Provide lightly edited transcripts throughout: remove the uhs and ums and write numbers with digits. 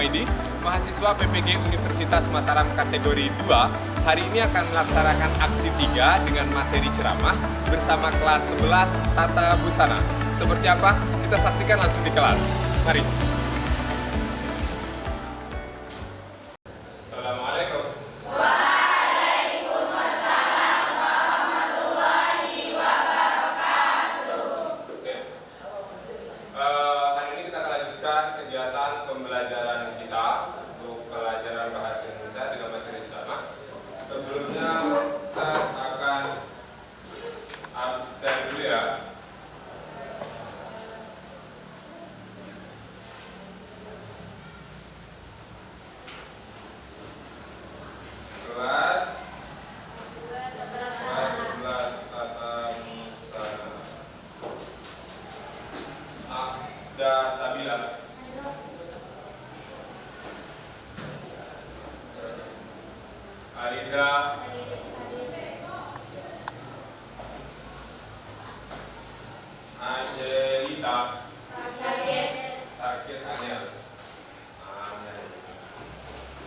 Humaidi, mahasiswa PPG Universitas Mataram kategori 2, hari ini akan melaksanakan aksi 3 dengan materi ceramah bersama kelas 11 Tata Busana. Seperti apa? Kita saksikan langsung di kelas. Mari. Kegiatan pembelajaran kita untuk pelajaran bahasa Indonesia dengan materi ceramah. Sebelumnya kita akan absen dulu ya. Kelas 11 Tata Busana. Akda Sabila. Ariza, Angelita, Sakit Anel,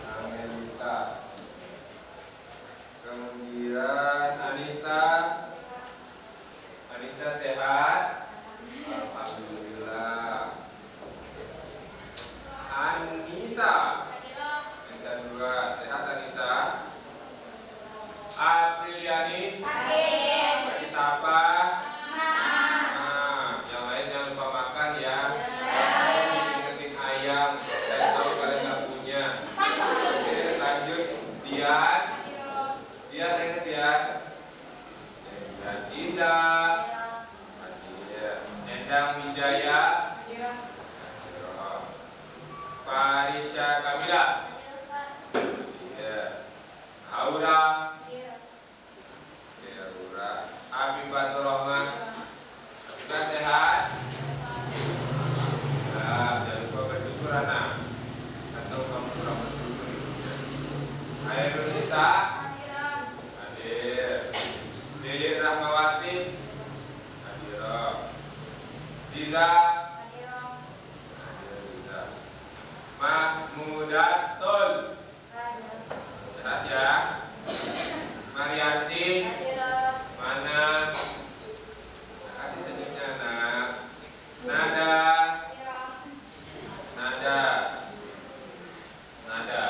Angelita, kemudian Anissa, Anissa sehat, alhamdulillah. Anissa, Anissa 2, sehat Anissa. Apriliani, sakit apa? Nah, yang lain jangan lupa makan ya. Ngetik ayam, saya tahu kalian nggak punya. Oke, lanjut. Dian, Dian ingat ya. Dan Indah, Endang Wijaya, Farisha Kamila, Aura, Abi Batur Rahman, sudah sehat? Nah, jangan lupa bersyukur anak. Atau kamu kurang bersyukur hidupnya. Ayo Nisa, hadir. Lilit Rahmawati, hadir. Ziza, hadir Ziza. Mahmudatul, sehat ya. Marianti, mana? Kasih senyumnya anak. Nada, Nada, Nada,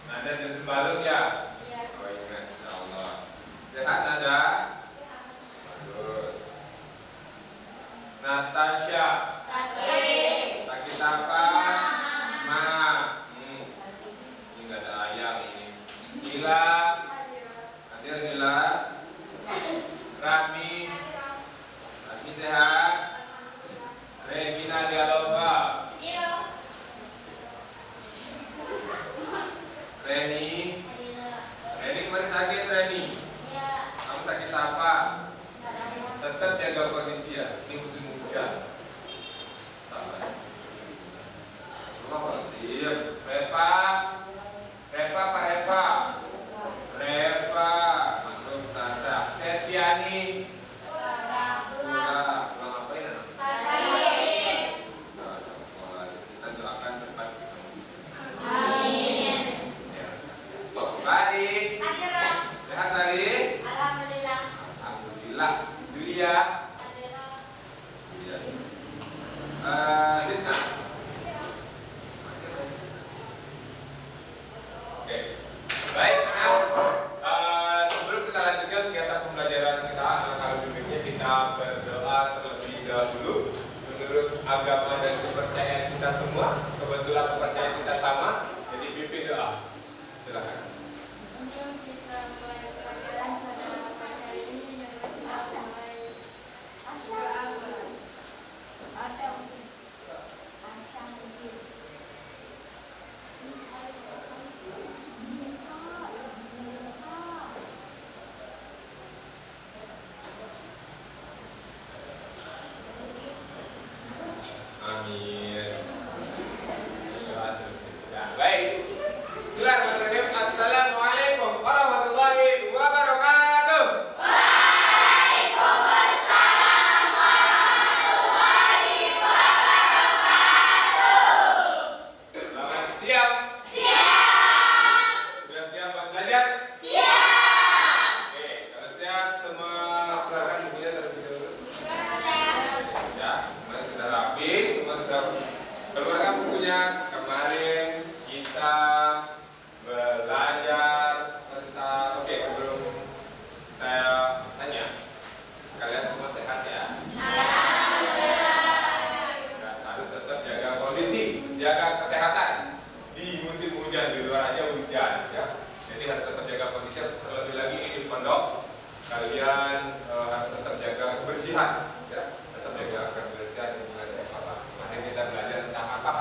Nada di sembalun ya? Oh ingat, insya Allah. Sehat Nada? Bagus. Natasha, sakit apa? Ma. Ini nggak ada ayam ini. Gila, hadir Gila. Rami, Rami sehat. Regina Dialoga, Reni, Reni kemarin sakit Reni. Kamu sakit apa? Tetap jaga kondisi ya. Ini musim hujan. Sabar. Reva, Reva Pak Reva, Reva. Setiani, ngapain anak? Kita doakan cepat sembuh. Amin. Baik. Sehat tadi? Alhamdulillah. Alhamdulillah. Julia. Sita. Oke. Baik, kita berdoa terlebih dahulu menurut agama dan kepercayaan kita semua. Kebetulan kepercayaan kita sama, jadi pimpin doa. Silakan. Jadi harus tetap jaga kondisi, terlebih lagi ini di pondok. Kalian harus tetap jaga kebersihan, ya, tetap jaga kebersihan di lingkungan sekolah. Mari kita belajar tentang apa?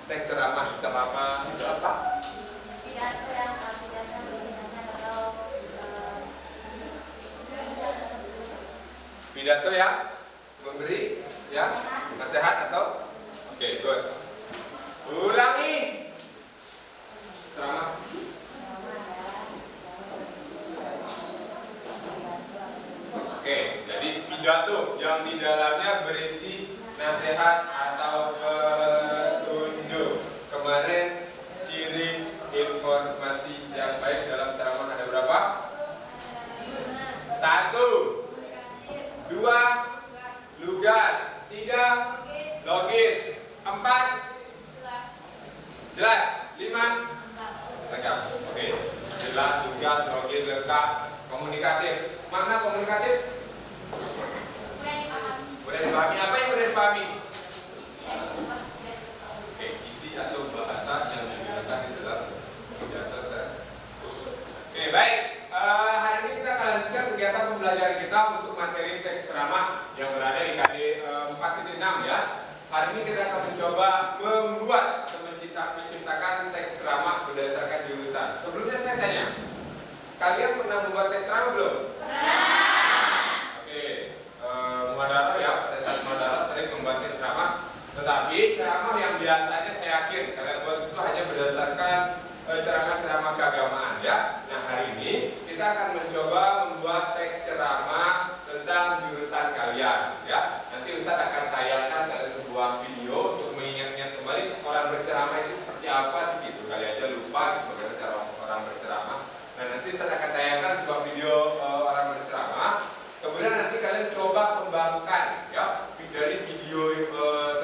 Teks ceramah itu apa? Pidato yang Pidato yang memberi ya nasihat atau oke, good. Ulangi. Ceramah. Oke, jadi pidato yang di dalamnya berisi nasihat atau petunjuk. Kemarin ciri informasi yang baik dalam ceramah ada berapa? 1, 2, lugas, 3, logis, 4, jelas, 5, lengkap. Oke, jelas, lugas, logis, lengkap, komunikatif. Makna komunikatif? Mudah dipahami. Apa yang mudah dipahami? Oke, isi atau bahasa yang digunakan di dalam pidato. Oke, baik. Hari ini kita akan lanjutkan kegiatan pembelajaran kita untuk materi teks ceramah yang berada di KD 4.6 ya. Hari ini kita akan mencoba membuat atau menciptakan teks ceramah berdasarkan jurusan. Sebelumnya saya tanya, kalian pernah membuat teks ceramah belum? Oke, muhadarah ya, pada saat muhadarah sering membuat teks ceramah. Tetapi ceramah yang biasanya saya yakin kalian buat itu hanya berdasarkan ceramah-ceramah keagamaan ya. Nah hari ini kita akan mencoba membuat teks ceramah tentang jurusan kalian ya. Nanti Ustadz akan tayangkan ada sebuah video untuk mengingat-ingat kembali orang berceramah itu seperti apa sih gitu. Kali aja lupa bagaimana cara orang berceramah. Nah nanti Ustadz akan tayangkan sebuah video orang berceramah. Kemudian nanti kalian coba kembangkan ya dari video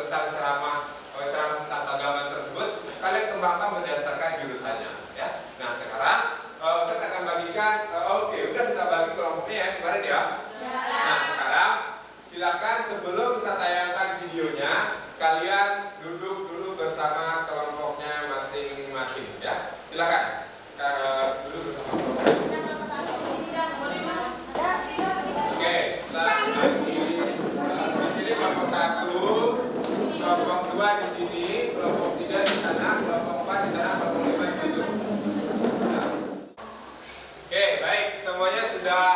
tentang ceramah tentang agama tersebut. Kalian kembangkan berdasarkan jurusannya ya. Nah sekarang Ustadz akan bagikan oke, udah kita bagi kelompoknya ya kemarin ya. Nah sekarang silakan sebelum kita tayangkan videonya kalian duduk dulu bersama kelompoknya masing-masing ya. Silakan duduk bersama. Oke, di sini kelompok 1, kelompok 2 di sini, kelompok 3 di sana, kelompok 4 di sana, kelompok 5 di situ. Oke, baik, semuanya sudah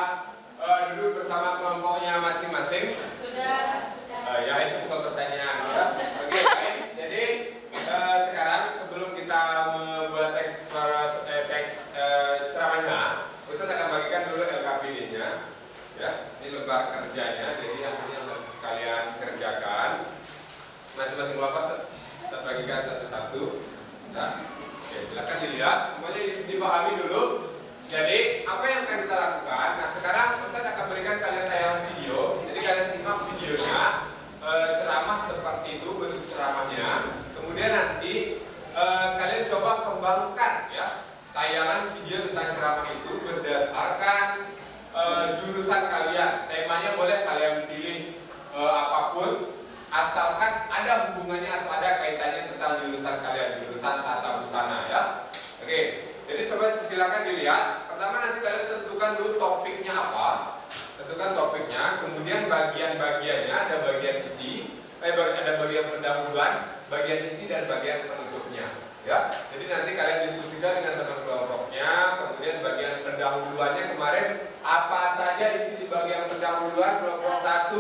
duduk bersama kelompoknya masing-masing. Sudah. Ya itu bukan pertanyaan. Ya. Oke, baik. Jadi sekarang sebelum kita membuat teks ceramahnya, Ustaz akan bagikan dulu LKPD-nya. Ya, ini lembar kerjanya. Jadi yang ini yang harus kalian kerjakan. Masing-masing kelompok kita bagikan satu-satu. Ya. Oke, silakan dilihat. Semuanya dipahami dulu. Jadi apa yang akan kita lakukan? Nah sekarang Ustaz akan berikan kalian tayangan video. Jadi kalian simak videonya, ceramah seperti itu bentuk ceramahnya. Kemudian nanti kalian coba kembangkan ya tayangan video tentang ceramah itu berdasarkan jurusan kalian. Temanya boleh kalian pilih apapun, asalkan ada hubungannya atau ada kaitannya tentang jurusan kalian, jurusan tata busana ya. Oke. Jadi coba silakan dilihat. Pertama nanti kalian tentukan dulu topiknya apa. Tentukan topiknya, kemudian bagian-bagiannya ada bagian isi, ada bagian pendahuluan, bagian isi dan bagian penutupnya. Ya. Jadi nanti kalian diskusikan dengan teman kelompoknya. Kemudian bagian pendahuluannya kemarin apa saja isi di bagian pendahuluan kelompok 1?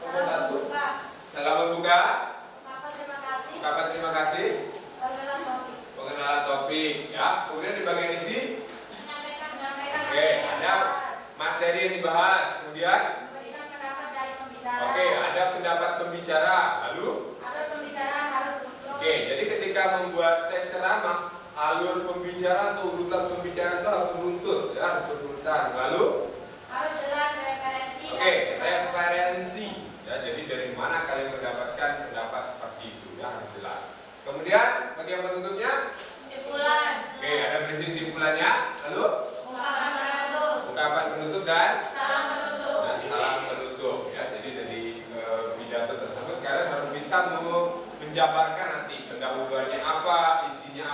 Kelompok 1. Salam membuka. Ungkapan terima kasih. Pengenalan topik ya. Kemudian di bagian isi oke, ada materi yang dibahas. Kemudian oke, ada pendapat pembicara. Lalu oke, jadi ketika membuat teks ceramah, alur pembicara atau urutan pembicara itu harus beruntun ya, harus berurutan. Lalu harus jelas referensi. Oke, referensi ya. Jadi dari mana kalian mendapatkan pendapat seperti itu ya, harus jelas. Kemudian bagian penutupnya Simpulan. oke, ada berisi simpulannya. Lalu ungkapan penutup dan salam penutup ya. Jadi dari pidato tersebut kalian harus bisa menjabarkan nanti pendahuluannya apa, isinya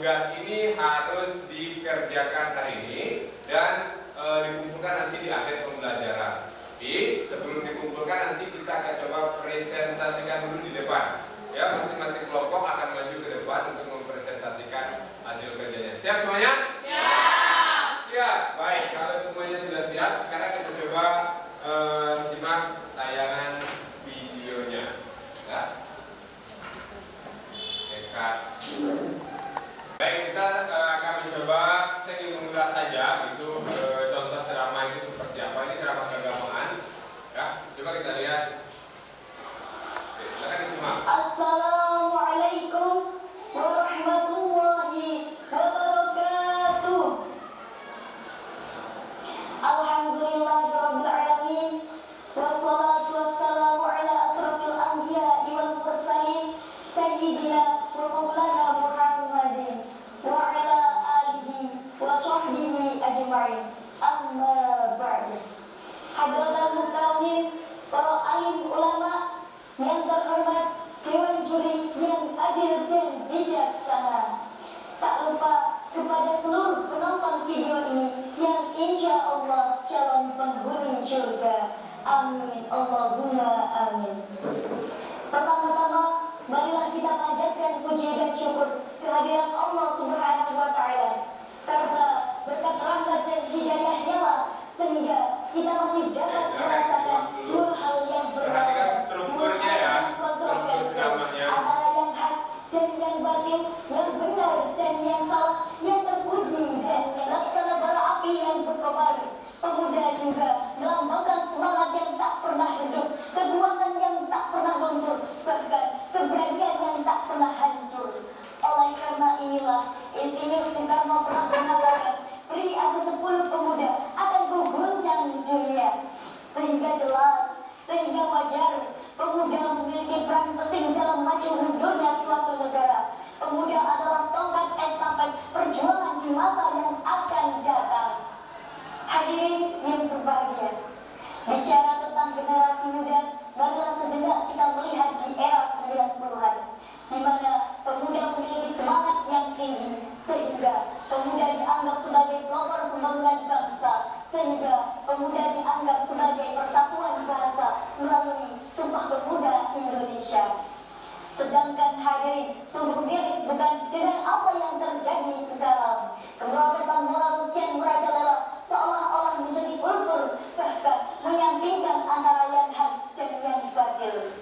tugas ini harus dikerjakan hari ini dan dikumpulkan nanti di akhir pembelajaran. Tapi sebelum dikumpulkan nanti kita akan coba presentasikan dulu di depan. Ya, masing-masing kelompok akan maju ke depan untuk mempresentasikan hasil kerjanya. Siap semuanya? Siap. Siap. Baik, kalau semuanya sudah siap, sekarang kita coba simak tayangan videonya. Ya. Dekat. Baik, kita akan mencoba. Saya ingin mengulas saja itu contoh ceramah itu seperti apa. Ini ceramah keagamaan. Ya, coba kita lihat. Oke, silakan disimak. Assalamualaikum warahmatullahi wabarakatuh. Alhamdulillahirabbil alamin. Wassalatu wassalamu ala asrofil anbiya'i wal mursalin sayyidina wa maulana Muhammadin wa ala alihi wa sahbihi ajma'in. Amma ba'du. Hadratul mukarramin, para alim ulama yang terhormat, dewan juri yang adil dan bijaksana. Tak lupa kepada seluruh penonton video ini yang insya Allah calon penghuni surga. Amin Allahumma amin. Pertama-tama, marilah kita panjatkan puji dan syukur kehadiran Allah Subhanahu wa Ta'ala, karena berkat rahmat dan hidayahnya lah sehingga kita masih dapat merasakan dua hal yang berbeda, dua hal yang kontroversi, antara yang hak dan yang batil, yang benar dan yang salah, yang terpuji dan yang laksana bara api yang berkobar. Pemuda juga melambangkan semangat yang tak pernah redup, kekuatan yang tak pernah luntur, bahkan keberanian yang tak pernah hancur. Oleh karena inilah, Insinyur Soekarno pernah mengatakan, beri aku 10 pemuda, akan kuguncang dunia. Sehingga jelas, sehingga wajar, pemuda memiliki peran penting dalam maju mundurnya suatu negara. Pemuda adalah tongkat estafet perjuangan di masa yang akan datang. Hadirin yang berbahagia, bicara tentang generasi muda, marilah sejenak kita melihat di era 90-an, di mana pemuda memiliki semangat yang tinggi, sehingga pemuda dianggap sebagai pelopor pembangunan bangsa, sehingga pemuda dianggap sebagai persatuan bahasa melalui Sumpah Pemuda Indonesia. Sedangkan hadirin, sungguh miris bukan dengan apa yang terjadi sekarang. Kemerosotan moral kian merajalela, seolah-olah menjadi kultur, bahkan menyampingkan antara yang hak dan yang batil.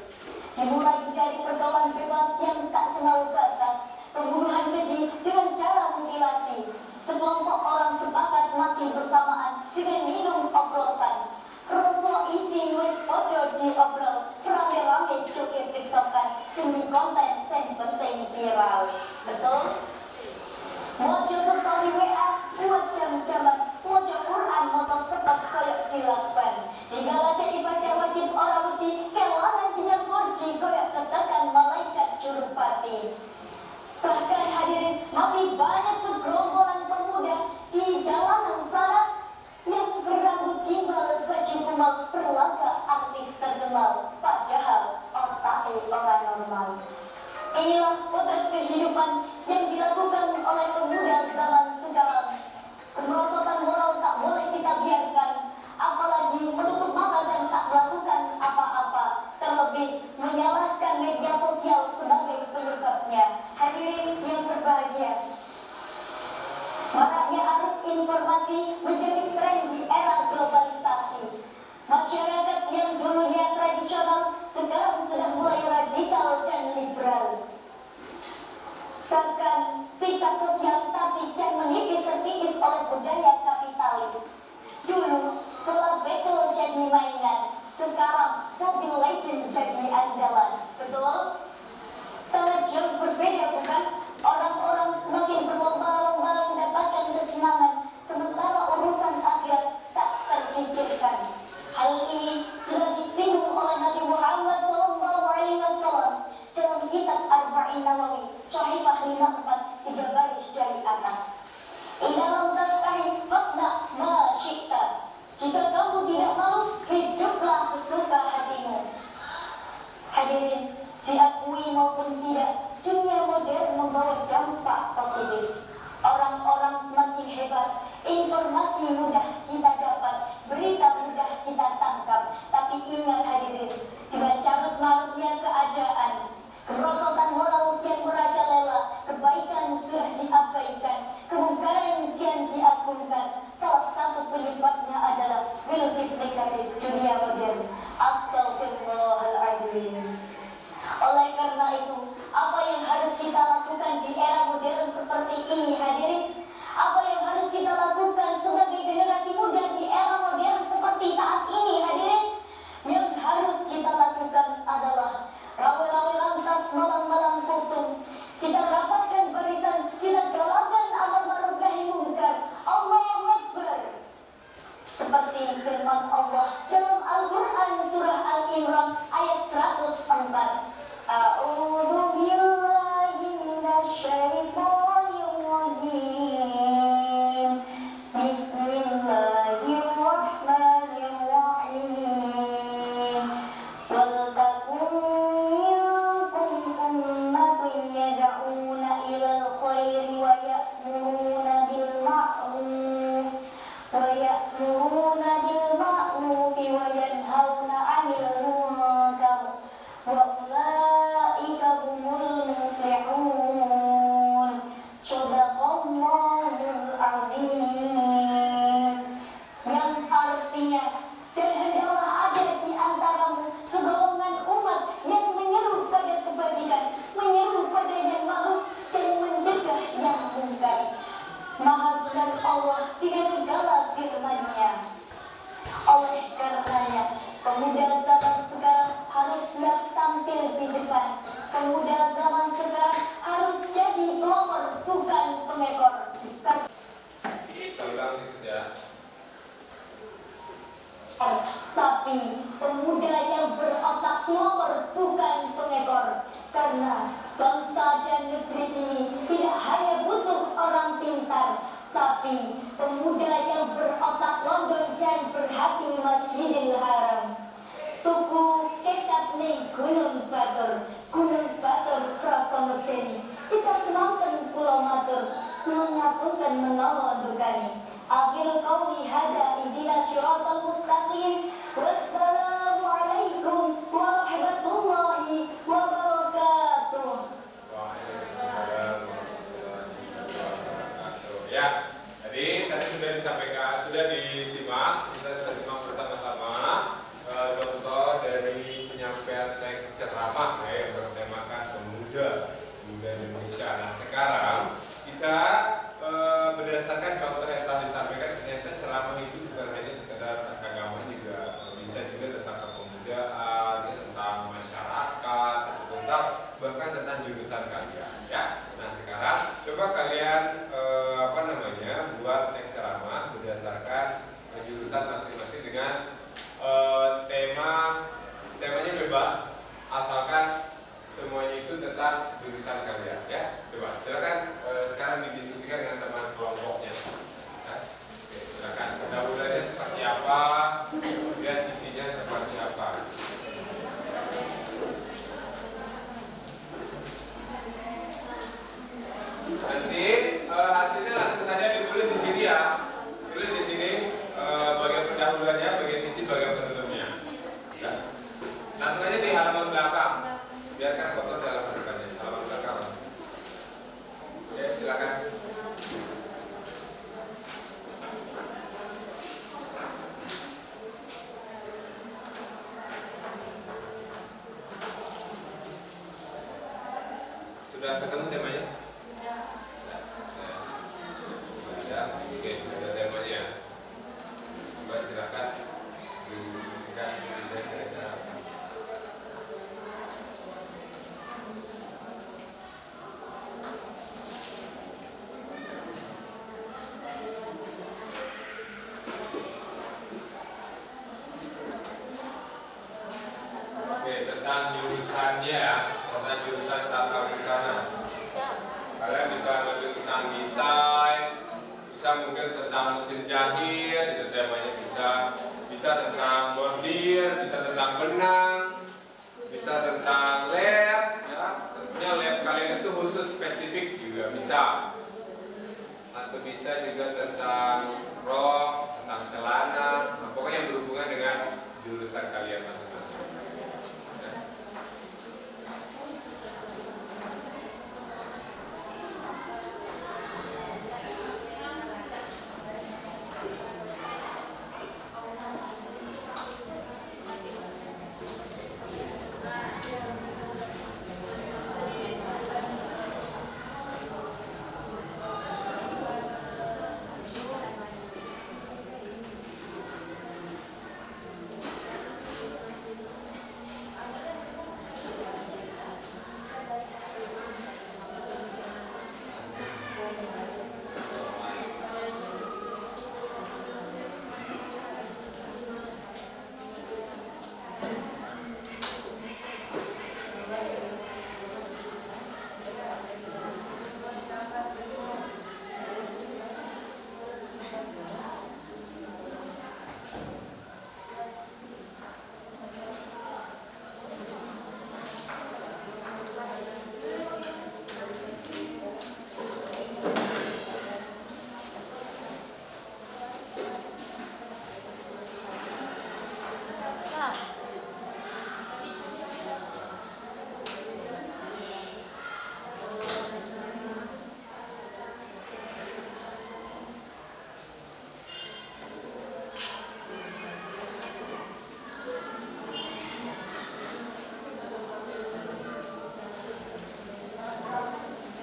Dimulai dari pergaulan bebas yang tak kenal batas, pembunuhan keji dengan cara mutilasi. Sekelompok orang sepakat mati bersamaan dengan minum oplosan. Rosok isi nulis foto di obrol, rame-rame joget tiktokan demi konten yang penting viral. Betul? Mojo story WA, buat jam-jaman, mojo Quran, moto sebab koyok dilakukan. Digalake ibadah wajib orang wedi, kelangan sinyal 4G koyok ketekan malaikat jurupati. Bahkan hadirin, masih banyak segerombolan pemuda di jalanan sana yang berambut gimbal, baju kumal, berlagak artis terkenal, padahal otaknya orang normal. Inilah potret kehidupan yang dilakukan oleh pemuda zaman sekarang. Kemerosotan moral tak boleh kita biarkan, apalagi menutup mata dan tak melakukan apa-apa, terlebih menyalahkan media sosial sebagai penyebabnya. Hadirin yang berbahagia, maraknya arus informasi menjadi tren di era globalisasi. Masyarakat yang dulunya tradisional sekarang sudah mulai radikal dan liberal. Bahkan sikap sosialisasi yang menipis terkikis oleh budaya kapitalis. Dulu bola bekel jadi mainan, sekarang Mobile Legends jadi andalan. Betul? Sangat jauh berbeda bukan? Orang-orang semakin berlomba-lomba mendapatkan kesenangan, sementara urusan akhirat tak terfikirkan. Hal ini sudah disinggung oleh Nabi Muhammad SAW dalam kitab Arba'in Nawawi, Syahifah 54, 3 baris dari atas. Idalam tashtahi fasna ma syi'ta. Jika kamu tidak malu, hiduplah sesuka hatimu. Hadirin, diakui maupun tidak, dunia modern membawa dampak berdampak positif. Orang-orang semakin hebat, informasi mudah kita dapat, berita mudah kita tangkap. Tapi ingat hadirin, dengan carut marutnya keadaan, kemerosotan moral kian merajalela, kebaikan sudah diabaikan, kemungkaran kian diagunkan. Salah satu penyebabnya adalah wilfitnekarit dunia modern. Astagfirullahaladzim. Oleh karena itu, apa yang harus kita lakukan di era modern seperti ini hadirin? Apa yang harus kita lakukan sebagai generasi muda di era modern seperti saat ini hadirin? Yang harus kita lakukan adalah rawe-rawe lantas malam-malam kutung. Kita rapatkan barisan, kita galakan amal ma'ruf nahi munkar. Allahu Akbar. Seperti firman Allah dalam Al-Quran surah Al-Imran ayat 104. A'udzu billahi minasyaitonir rajim. Bismillahirrahmanirrahim. Wal takum minkum ummatun yad'una ilal khairi wa ya'muruna bil ma'ruf wa yanhauna 'anil munkar wa ulaika humul muflihun. Shadaqallahul azim. Yang artinya, dan hendaklah ada di antaramu segolongan umat yang menyeru pada kebajikan, menyeru pada yang ma'ruf dan mencegah yang munkar. Maha benar Allah dengan segala firman-Nya. Oleh karenanya, pemuda zaman sekarang harus siap tampil di depan. Pemuda zaman sekarang harus jadi pelopor, bukan pengekor. Kita ulang itu ya. Tapi pemuda yang berotak pelopor, bukan pengekor. Karena bangsa dan negeri ini tidak hanya butuh orang pintar, tapi pemuda yang berotak London dan berhati Masjidil Haram. Tuku kecap ning Gunung Batur krasa medeni. Jika semanten kula matur, kula ngapunten menawa ndukani. Akhir qauli hada ihdinas siratal mustaqim. Wassalamualaikum warahmatullahi wabarakatuh. Ya, jadi tadi sudah disampaikan, sudah disimak, kita sudah simak bersama-sama contoh dari penyampaian teks ceramah yang bertemakan pemuda Indonesia. Nah, sekarang kita berdasarkan contoh yang telah disampaikan, ternyata ceramah itu bukan hanya sekedar agama, juga bisa juga tentang kepemudaan, tentang masyarakat, tentang bahkan tentang jurusan kalian. Ya, nah sekarang coba kalian buat teks ceramah berdasarkan jurusan masing-masing dengan temanya bebas, asalkan semuanya itu tentang jurusan kalian. Ya, coba silakan sekarang didiskusikan dengan teman kelompoknya. Ya. Oke, silakan. Pendahuluannya seperti apa, kemudian isinya seperti apa. Nanti hasilnya langsung saja ditulis di sini ya. Tulis di sini bagian pendahuluannya, bagian isi, bagian penutupnya. Ya. Langsung aja di halaman belakang. Biarkan kosong dalam halaman belakang. Oke, silakan. Sudah ketemu temanya? Oke, ada temanya. Coba silakan diberikan isinya kira-kira apa. Oke, tentang jurusannya, tentang jurusan tata busana. Kalian bisa lebih tentang desain, bisa mungkin tentang mesin jahit, itu temanya bisa tentang bordir, bisa tentang benang, bisa tentang lab, ya. Tentunya lab kalian itu khusus spesifik juga bisa. bisa juga tentang rok, tentang celana, nah, pokoknya yang berhubungan dengan jurusan kalian masing-masing. Ya.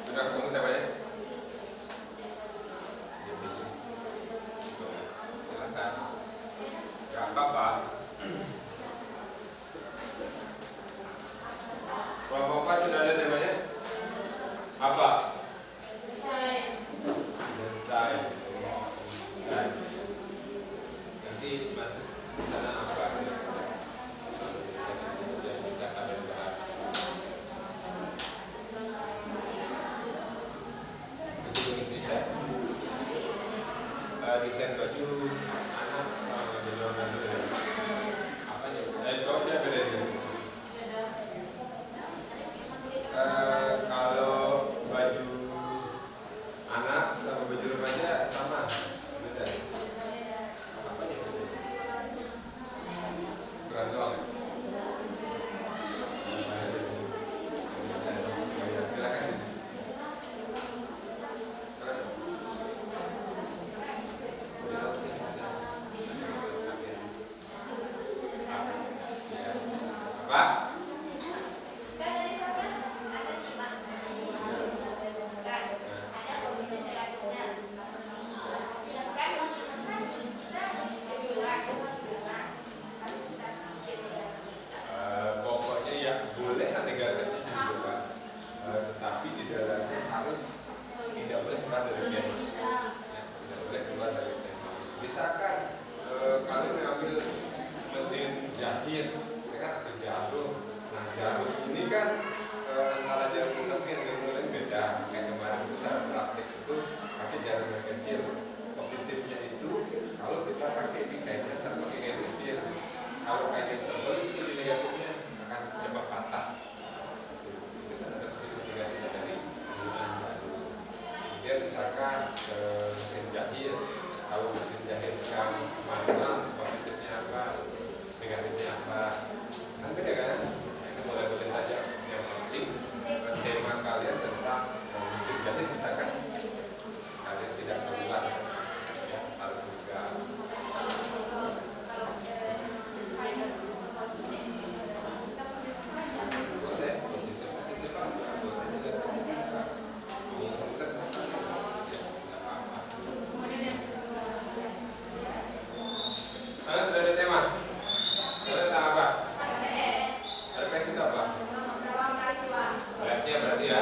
Sudah ketemu temanya? Silakan. Gak apa-apa. Kelompok 4 sudah ada temanya? Apa? Desain. Desain. Nanti masuk sana apa? Yang bisa kalian bahas. Desain baju anak apa ya? Cowok saya beda ini. Kalau baju anak sama baju remaja sama, beda. Apa ya? Berantol. Silakan. Apa? Pokoknya ya boleh negatifnya juga Pak. Tetapi di dalamnya harus tidak boleh keluar dari tema. Tidak boleh keluar dari tema. Misalkan kalian mengambil mesin jahit, saya kan ada jarum. Nah jarum ini kan antara jarum sapi yang lain beda. Kayak kemarin itu saya praktik itu pakai jarum yang kecil. Positifnya itu kalau kita pakai di kainnya pakai kain kecil. Kalau kainnya tebal itu di negatifnya akan cepat patah. Itu kan ada positif negatifnya dari penggunaan jarum. Kemudian misalkan mesin jahit, kalau mesin jahit yang mana positifnya apa, negatifnya apa, kan beda kan? Itu boleh-boleh saja. Yang penting tema kalian tentang mesin jahit misalkan kalian tidak keluar, ya, harus tugas. Boleh positif apa? Boleh juga. Sudah ada tema? Ada tentang apa? RPS itu apa? Lab-nya berarti ya?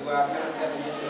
dua kan saya di sini.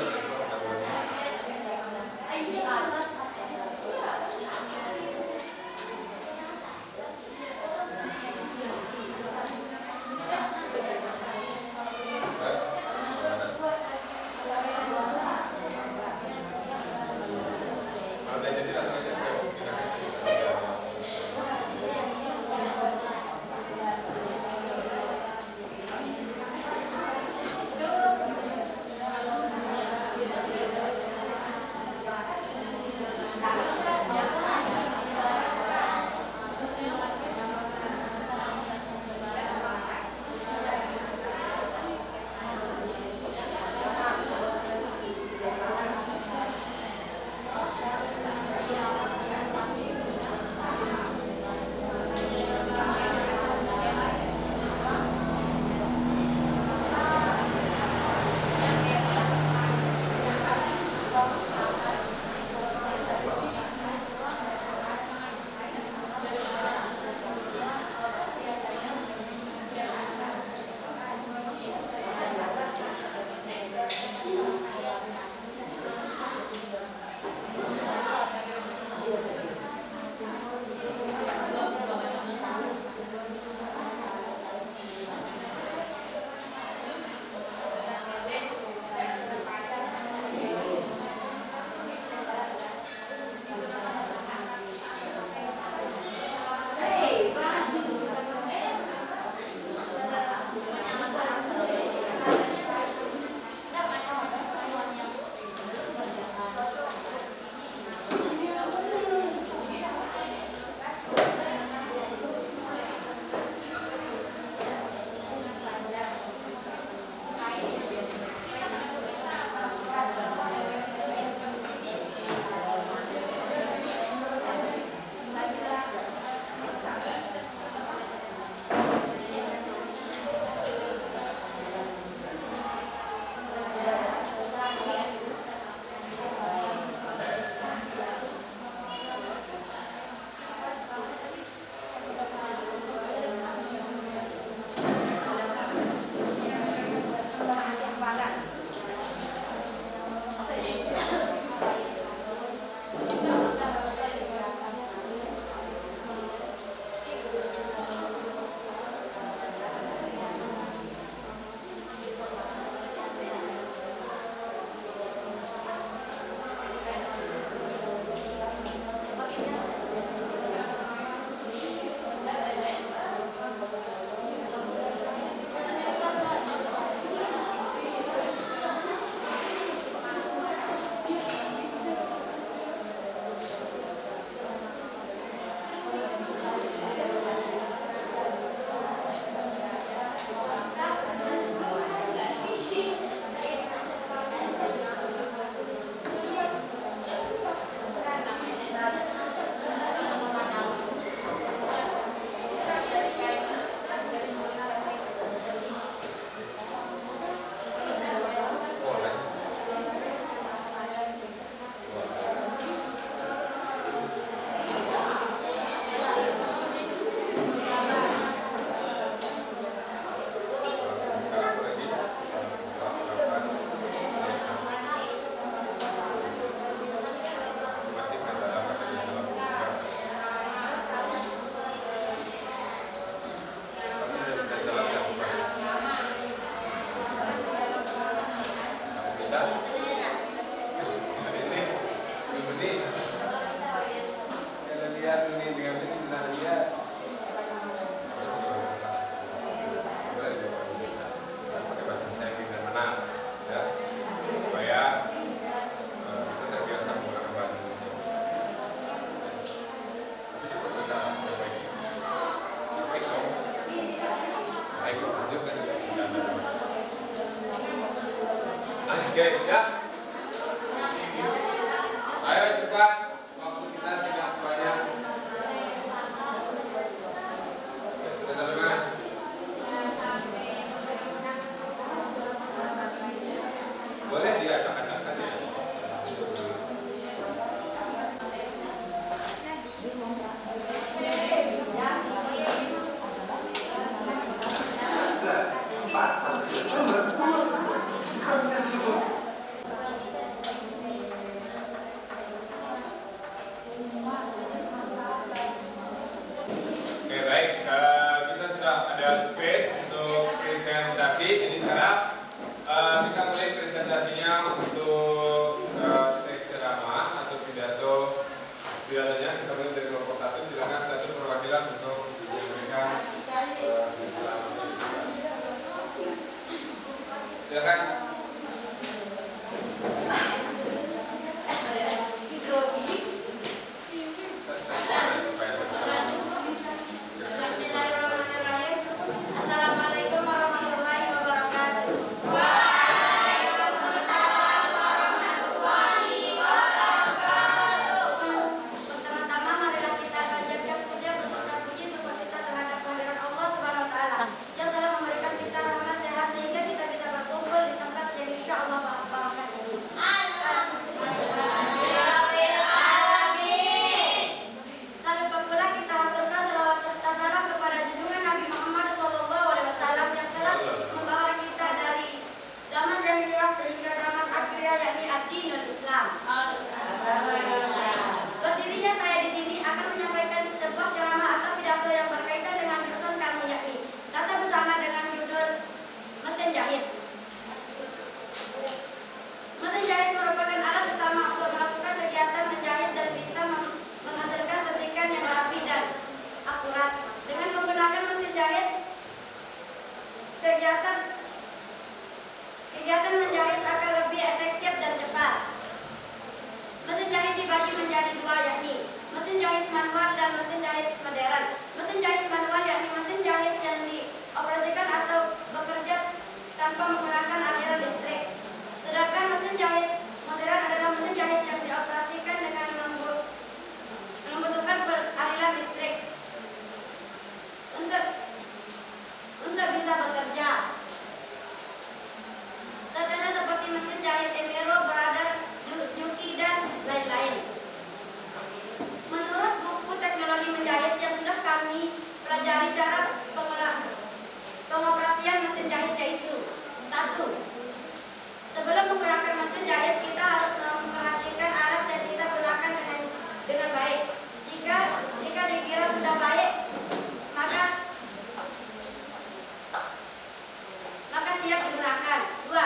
Oke, sudah. Ayo cepat, waktu kita tidak banyak. Kita sampai mana? Boleh diacak-acakkan ya. Empat sampai Silakan. Bismillahirrahmanirrahim. Assalamualaikum warahmatullahi wabarakatuh. Pertama-tama marilah kita panjatkan puja beserta puji syukur kita terhadap kehadiran Allah Subhanahu wa taala yang telah memberikan kita rahmat sehat sehingga kita bisa berkumpul di tempat yang insya Allah barokah ini. Tak lupa pula kita haturkan salawat serta salam kepada junjungan Nabi Muhammad SAW yang telah membawa kita dari zaman jahiliyah hingga zaman akhirnya yakni ad-dinul Islam. Berdirinya saya di sini akan menyampaikan sebuah ceramah atau pidato yang berkaitan dengan jurusan kami yakni tata busana dengan judul mesin jahit. Mesin jahit merupakan alat utama untuk melakukan kegiatan menjahit dan bisa menghasilkan petikan yang rapi dan akurat. Dengan menggunakan mesin jahit, kegiatan menjahit akan lebih efektif dan cepat. Mesin jahit dibagi menjadi dua yakni mesin jahit manual dan mesin jahit modern. Mesin jahit manual yakni mesin jahit yang dioperasikan atau bekerja tanpa menggunakan aliran listrik. Sedangkan mesin jahit modern adalah mesin jahit yang dioperasikan dengan membutuhkan aliran listrik untuk bisa bekerja. Contohnya seperti mesin jahit Emero, Brother, Juki dan lain-lain. Menurut buku teknologi menjahit yang sudah kami pelajari cara pengoperasian mesin jahit yaitu 1. Sebelum menggunakan mesin jahit kita harus memperhatikan alat yang kita gunakan dengan baik. Jika dikira sudah baik, maka siap digunakan. 2.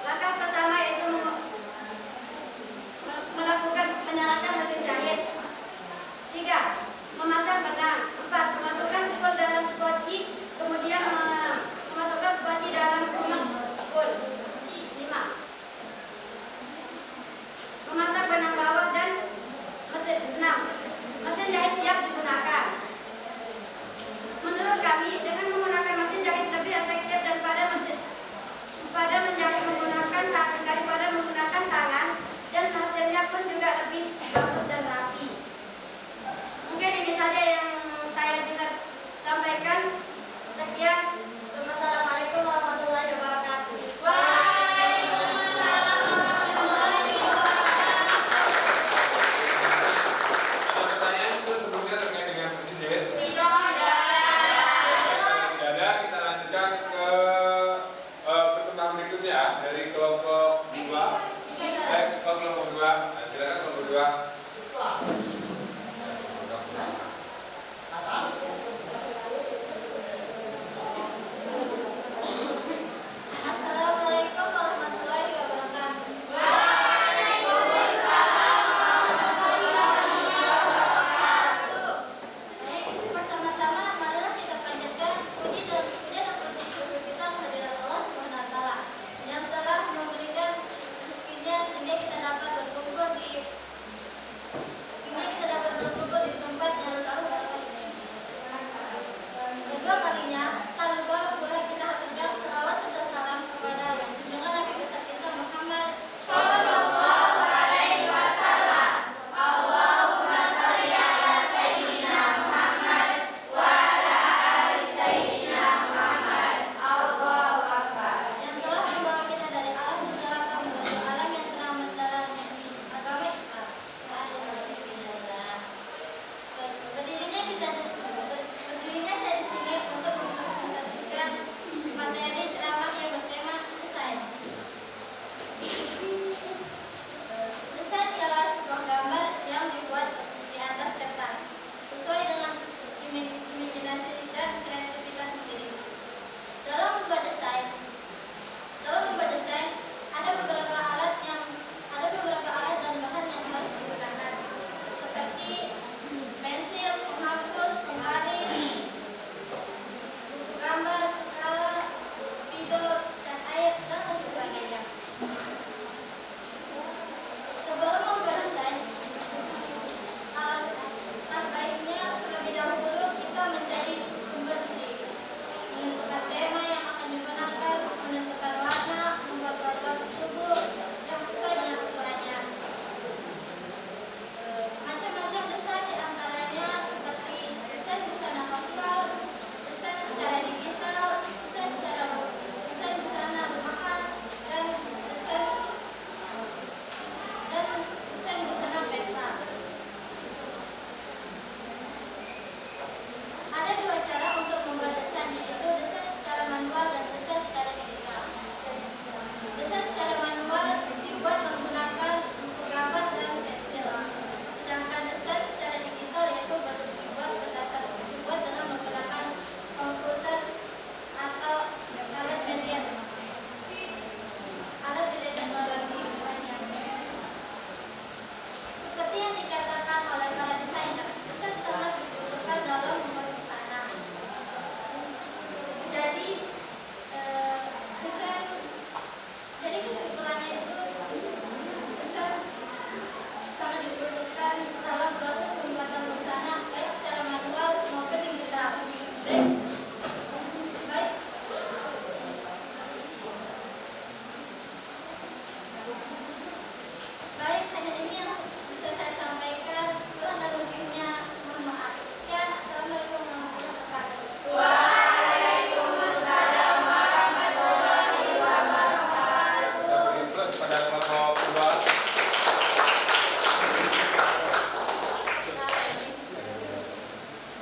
Langkah pertama yaitu menyalakan mesin jahit. 3. Memasang benang. 4. Memasukkan spol dalam skoci, kemudian memasukkan skoci dalam spol. 5. Memasang benang bawah dan mesin. 6. Mesin jahit siap digunakan. Menurut kami, dengan menggunakan mesin jahit lebih efektif daripada menggunakan tangan, dan hasilnya pun juga lebih bagus dan rapi. Mungkin ini saja yang saya bisa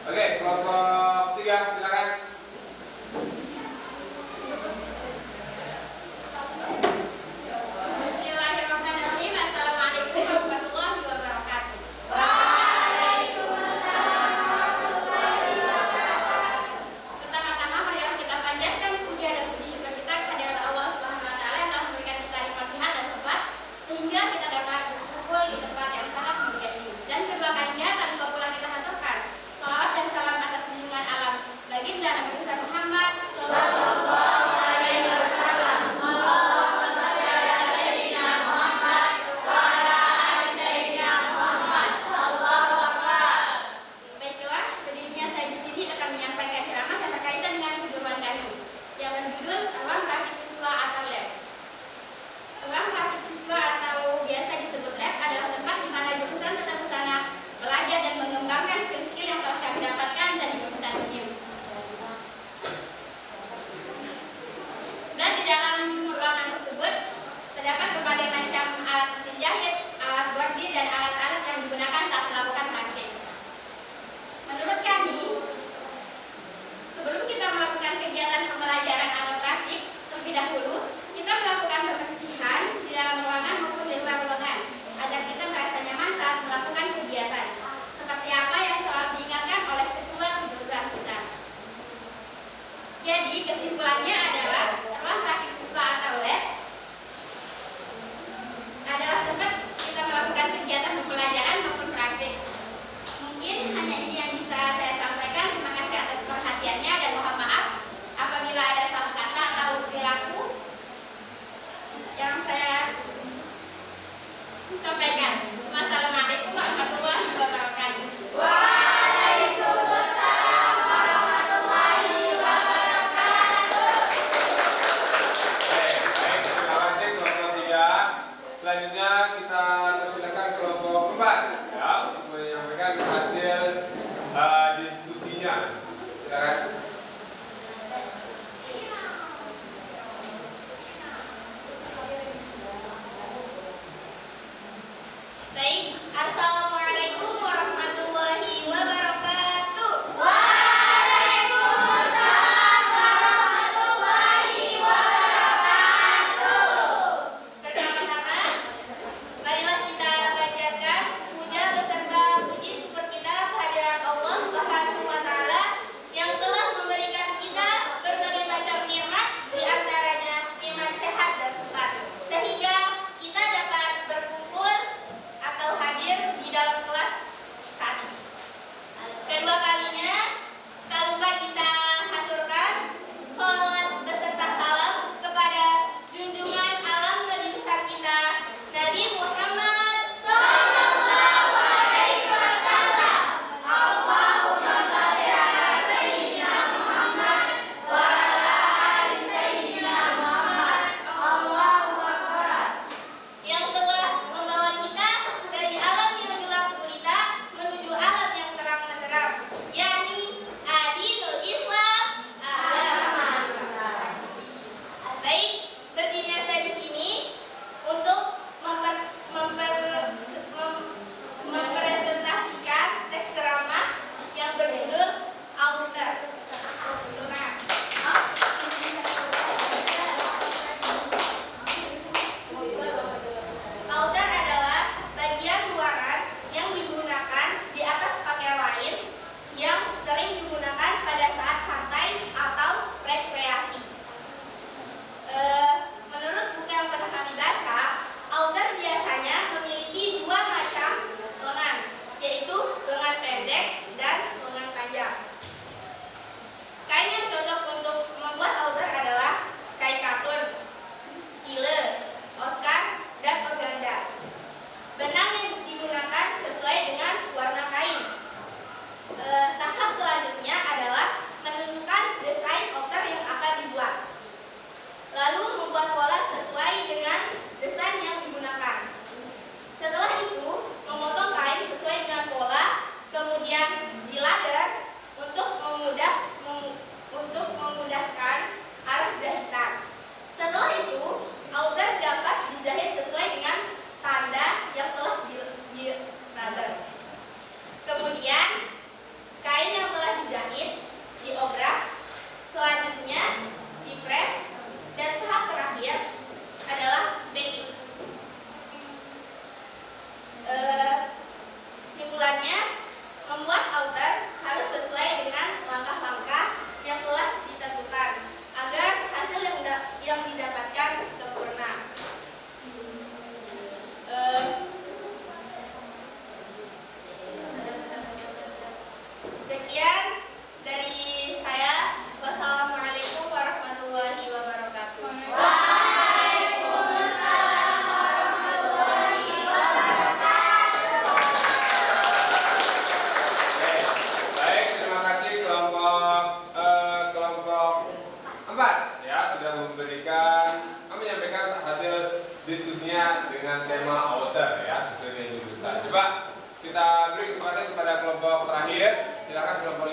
Oke, kelompok 3 silakan. Bismillahirrahmanirrahim. Assalamualaikum warahmatullahi wabarakatuh. Pertama-tama marilah kita panjatkan puja dan puji syukur kita kehadirat Allah Subhanahu wa taala yang telah memberikan kita nikmat sehat dan sempat sehingga kita dapat berkumpul di tempat yang sangat mulia ini. Dan kedua kalinya tanpa pula kita haturkan salawat dan salam atas junjungan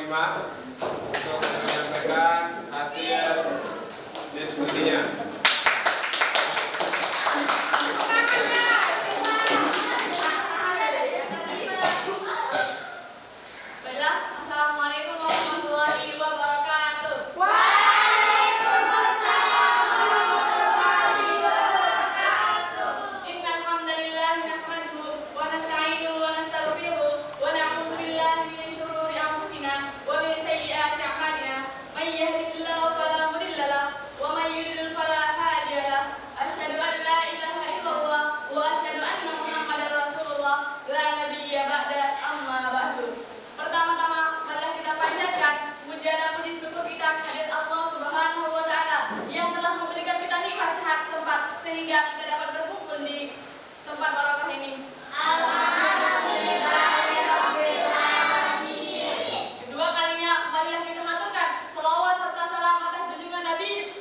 Soima untuk menyampaikan hasil diskusinya. Baiklah, Assalamualaikum warahmatullahi wabarakatuh. Innal hamdalillah nahmaduhu wa nasta'inuhu wa nastaghfiruh wa na'udzu billahi min shururi anfusina wa min sayyiati a'malina. May yahdihillahu fala mudilla lahu wa may yudlil fala hadiya lahu. Asyhadu an la ilaha illallah wa asyhadu anna Muhammadar Rasulullah la nabiyya ba'da, amma ba'du. Pertama-tama, marilah kita panjatkan puja dan puji syukur kita kehadirat Allah Subhanahu wa taala yang telah memberikan kita nikmat sehat sempat sehingga kita dapat berkumpul di tempat barokah ini. Kedua kalinya, marilah kita haturkan selawat serta salam atas junjungan Nabi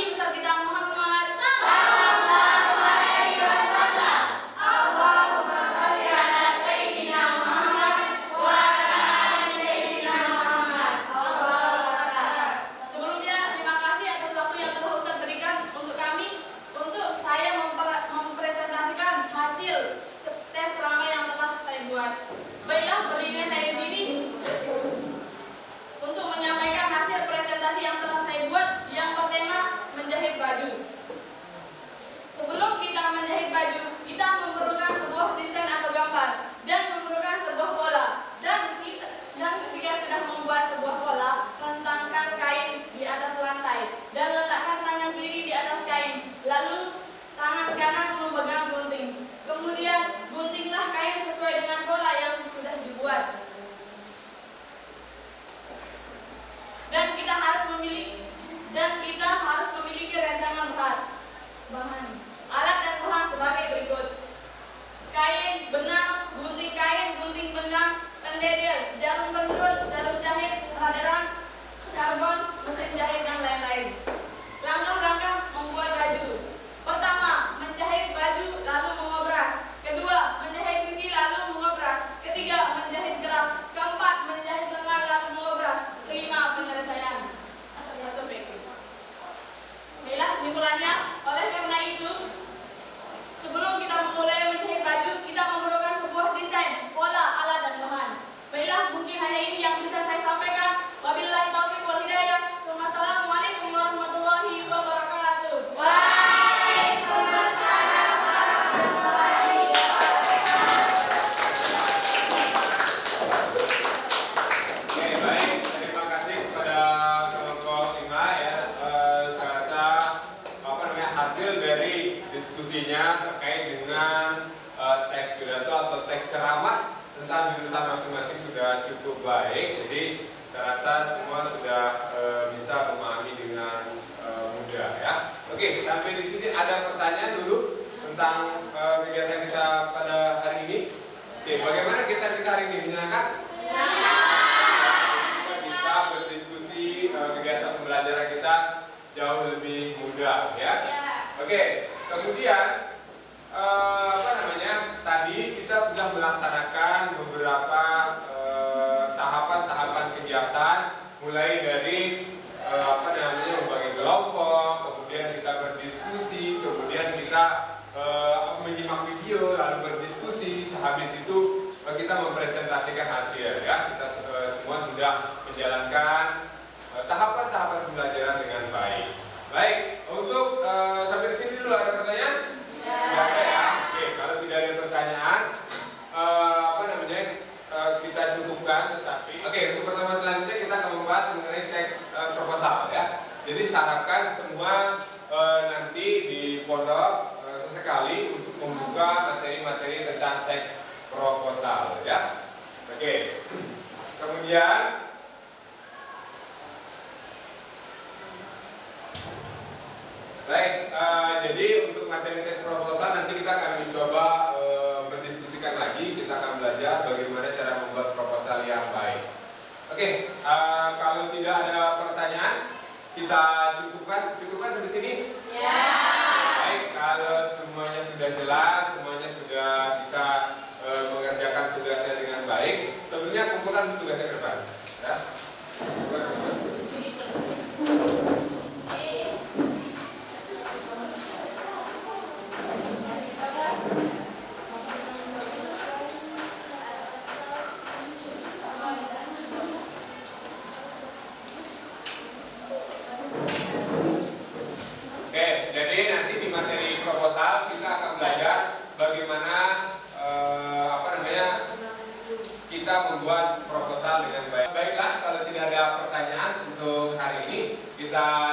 besar kita Muhammad sallallahu alaihi wasallam. Allahumma shalli ala sayyidina Muhammad wa ala ali sayyidina Muhammad. Sebelumnya, terima kasih atas waktu yang telah Ustaz berikan untuk kami, untuk saya mempresentasikan hasil tes ramai yang telah saya buat. Baiklah, berdirinya saya di sini untuk menyampaikan hasil presentasi yang telah saya buat yang bertema menjahit baju. Sebelum kita menjahit baju, kita memerlukan sebuah desain atau gambar dan memerlukan sebuah pola. Dan ketika sedang membuat sebuah pola, rentangkan kain di atas lantai dan letakkan tangan kiri di atas kain. Lalu tangan kanan memegang gunting. Kemudian guntinglah kain sesuai dengan pola yang sudah dibuat. Dan kita harus memiliki rancangan bahan. Alat dan bahan sebagai berikut: kain, benang, gunting kain, gunting benang, pendedel, jarum pentul, jarum jahit, raderan, karbon, mesin jahit, dan lain-lain. Langkah-langkah membuat baju. Pertama, menjahit baju lalu mengobras. Kedua, menjahit sisi lalu mengobras. Ketiga, menjahit gerak. Keempat, menjahit lengan lalu mengobras. Kelima, penyelesaian. Baiklah, kesimpulannya, oleh karena itu, sebelum kita memulai menjahit baju, kita memerlukan sebuah desain, pola, alat, dan bahan. Baiklah, mungkin hanya ini yang bisa saya sampaikan. Wabillahi taufiq wal hidayah. Wassalamualaikum warahmatullahi wabarakatuh. Oke, baik. Terima kasih kepada kelompok 5 ya. Saya rasa hasil dari diskusinya terkait dengan teks pidato atau teks ceramah tentang jurusan masing-masing sudah cukup baik. Jadi saya rasa semua sudah bisa memahami dengan mudah ya. Oke, sampai di sini ada pertanyaan dulu tentang kegiatan kita pada hari ini. Oke, bagaimana kita hari ini, menyenangkan? Kita bisa berdiskusi, kegiatan pembelajaran kita jauh lebih mudah ya. Oke, kemudian tadi kita sudah melaksanakan beberapa tahapan-tahapan kegiatan, mulai dari membagi kelompok, kemudian kita berdiskusi, kemudian kita menyimak video, lalu berdiskusi. Sehabis itu kita mempresentasikan hasil ya. Kita semua sudah menjalankan tahapan-tahapan pembelajaran dengan baik. Baik, untuk sampai di sini dulu ada pertanyaan? Ya. Ya. Oke, kalau tidak ada pertanyaan, kita cukupkan. Tetapi, untuk pertemuan selanjutnya kita akan membahas mengenai teks proposal ya. Jadi sarankan semua nanti di pondok sesekali untuk membuka materi-materi tentang teks proposal ya. Oke. Kemudian baik, jadi untuk materi teks proposal nanti kita akan mencoba berdiskusikan lagi. Kita akan belajar bagaimana cara membuat proposal yang baik. Oke, kalau tidak ada pertanyaan, kita cukupkan sampai sini. Ya. Baik, kalau semuanya sudah jelas, semuanya sudah bisa mengerjakan tugasnya dengan baik, sebenarnya kumpulkan tugasnya ke depan. Ya. kita